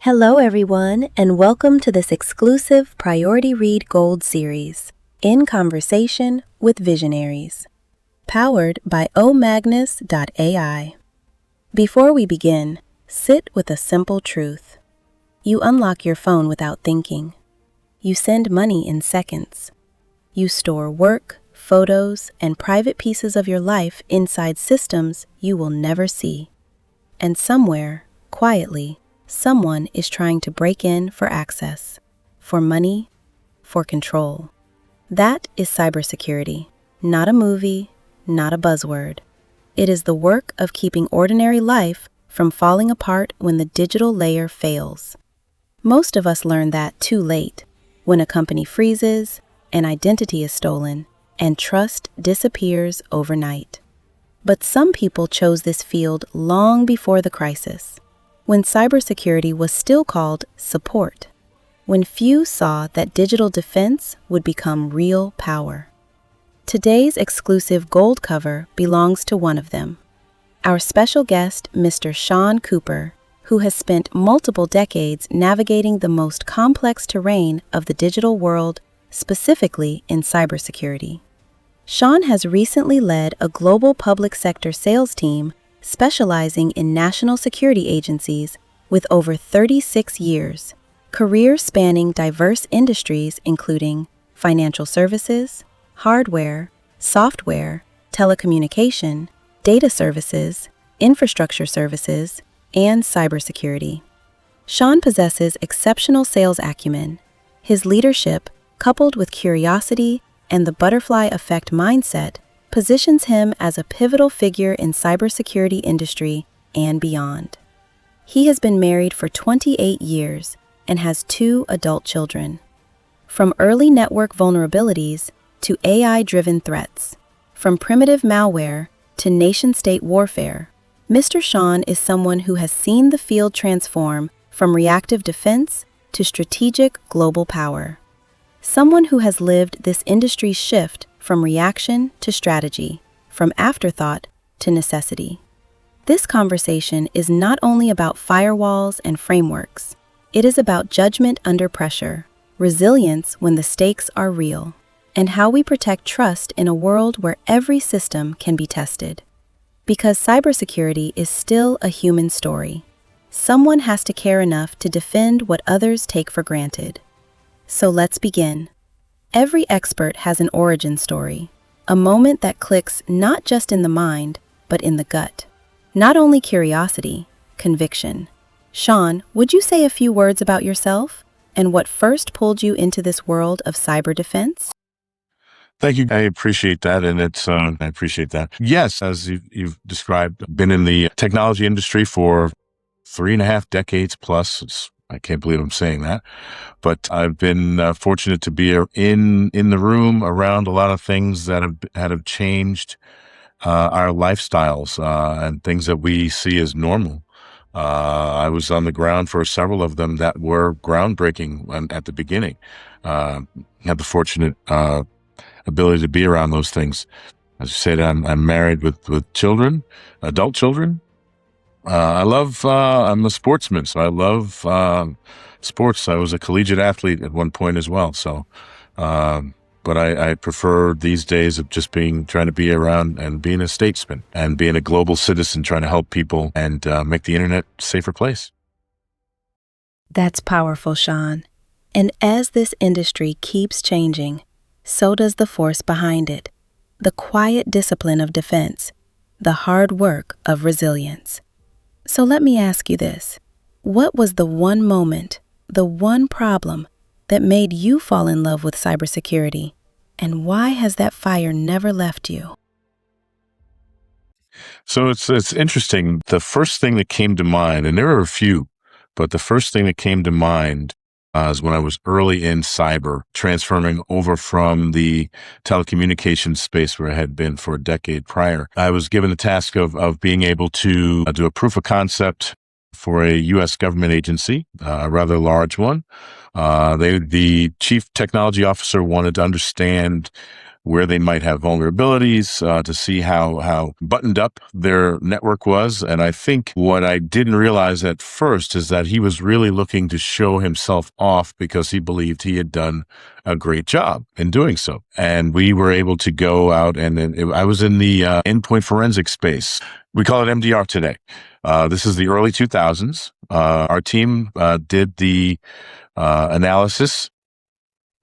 Hello, everyone, and welcome to this exclusive Priority Read Gold Series, in conversation with Visionaries, powered by Omagnus.ai. Before we begin, sit with a simple truth. You unlock your phone without thinking. You send money in seconds. You store work, photos, and private pieces of your life inside systems you will never see. And somewhere, quietly, someone is trying to break in for access, for money, for control. That is cybersecurity, not a movie, not a buzzword. It is the work of keeping ordinary life from falling apart when the digital layer fails. Most of us learn that too late, when a company freezes, an identity is stolen, and trust disappears overnight. But some people chose this field long before the crisis, when cybersecurity was still called support, when few saw that digital defense would become real power. Today's exclusive gold cover belongs to one of them. Our special guest, Mr. Sean Cooper, who has spent multiple decades navigating the most complex terrain of the digital world, specifically in cybersecurity. Sean has recently led a global public sector sales team specializing in national security agencies with over 36 years, career spanning diverse industries including financial services, hardware, software, telecommunication, data services, infrastructure services, and cybersecurity. Sean possesses exceptional sales acumen. His leadership, coupled with curiosity and the butterfly effect mindset, positions him as a pivotal figure in cybersecurity industry and beyond. He has been married for 28 years and has 2 adult children. From early network vulnerabilities to AI-driven threats, from primitive malware to nation-state warfare, Mr. Sean is someone who has seen the field transform from reactive defense to strategic global power. Someone who has lived this industry's shift from reaction to strategy, from afterthought to necessity. This conversation is not only about firewalls and frameworks. It is about judgment under pressure, resilience when the stakes are real, and how we protect trust in a world where every system can be tested. Because cybersecurity is still a human story, someone has to care enough to defend what others take for granted. So let's begin. Every expert has an origin story, a moment that clicks not just in the mind, but in the gut. Not only curiosity, conviction. Sean, would you say a few words about yourself and what first pulled you into this world of cyber defense? Thank you. I appreciate that. And I appreciate that. Yes, as you've described, been in the technology industry for 3.5 decades plus. I can't believe I'm saying that, but I've been fortunate to be in the room around a lot of things that have changed our lifestyles and things that we see as normal. I was on the ground for several of them that were groundbreaking at the beginning. Had the fortunate ability to be around those things. As you said, I'm married with children, adult children. I'm a sportsman, so I love sports. I was a collegiate athlete at one point as well. So, but I prefer these days of just trying to be around and being a statesman and being a global citizen, trying to help people and make the internet a safer place. That's powerful, Sean. And as this industry keeps changing, so does the force behind it, the quiet discipline of defense, the hard work of resilience. So let me ask you this. What was the one moment, the one problem that made you fall in love with cybersecurity? And why has that fire never left you? So it's interesting. The first thing that came to mind, and there are a few, but the first thing that came to mind is when I was early in cyber, transferring over from the telecommunications space where I had been for a decade prior. I was given the task of being able to do a proof of concept for a U.S. government agency, a rather large one. The chief technology officer wanted to understand where they might have vulnerabilities, to see how buttoned up their network was. And I think what I didn't realize at first is that he was really looking to show himself off because he believed he had done a great job in doing so. And we were able to go out I was in the endpoint forensic space. We call it MDR today. This is the early 2000s. Our team did the analysis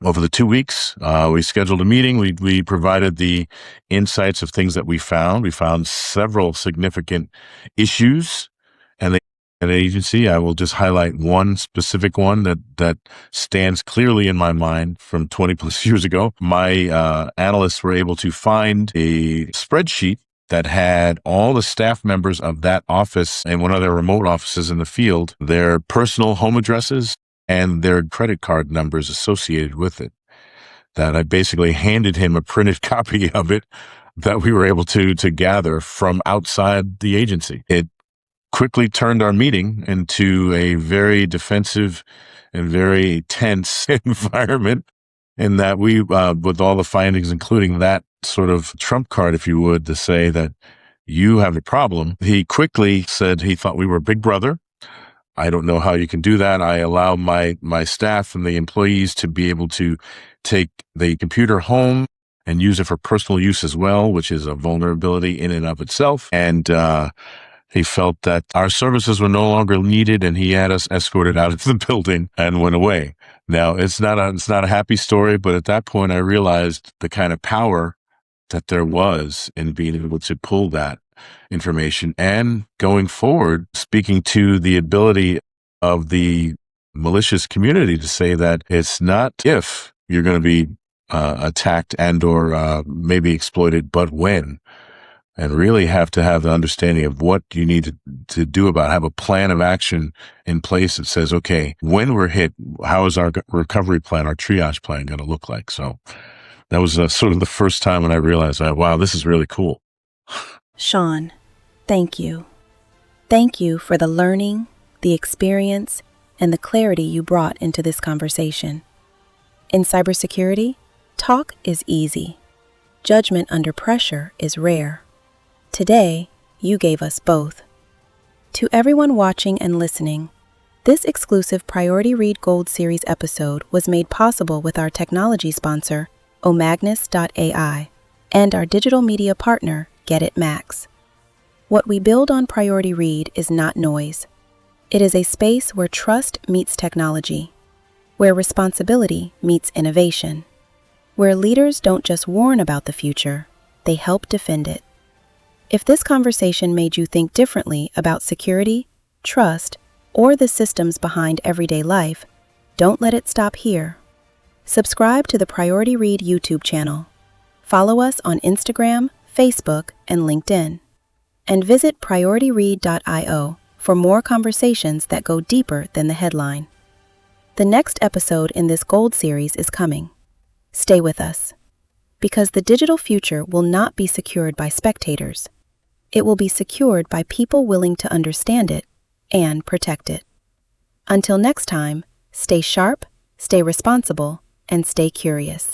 over the 2 weeks. We scheduled a meeting. We provided the insights of things that we found. We found several significant issues and an agency. I will just highlight one specific one that stands clearly in my mind from 20 plus years ago. My analysts were able to find a spreadsheet that had all the staff members of that office and one of their remote offices in the field, their personal home addresses and their credit card numbers associated with it. That I basically handed him a printed copy of it that we were able to gather from outside the agency. It quickly turned our meeting into a very defensive and very tense environment, in that we, with all the findings, including that sort of trump card, if you would, to say that you have a problem. He quickly said he thought we were Big Brother. I don't know how you can do that. I allow my staff and the employees to be able to take the computer home and use it for personal use as well, which is a vulnerability in and of itself. And he felt that our services were no longer needed, and he had us escorted out of the building and went away. Now, it's not a happy story, but at that point I realized the kind of power that there was in being able to pull that information, and going forward, speaking to the ability of the malicious community to say that it's not if you're going to be attacked and or maybe exploited, but when. And really have to have the understanding of what you need to do about it. Have a plan of action in place that says, okay, when we're hit, how is our recovery plan, our triage plan going to look like? So that was sort of the first time when I realized, wow, this is really cool. Sean, thank you. Thank you for the learning, the experience, and the clarity you brought into this conversation. In cybersecurity, talk is easy. Judgment under pressure is rare. Today, you gave us both. To everyone watching and listening, this exclusive Priority Read Gold Series episode was made possible with our technology sponsor, Omagnus.ai, and our digital media partner, Get It Max. What we build on Priority Read is not noise. It is a space where trust meets technology, where responsibility meets innovation, where leaders don't just warn about the future, they help defend it. If this conversation made you think differently about security, trust, or the systems behind everyday life, don't let it stop here. Subscribe to the Priority Read YouTube channel. Follow us on Instagram, Facebook, and LinkedIn. And visit priorityread.io for more conversations that go deeper than the headline. The next episode in this Gold Series is coming. Stay with us, because the digital future will not be secured by spectators. It will be secured by people willing to understand it and protect it. Until next time, stay sharp, stay responsible, and stay curious.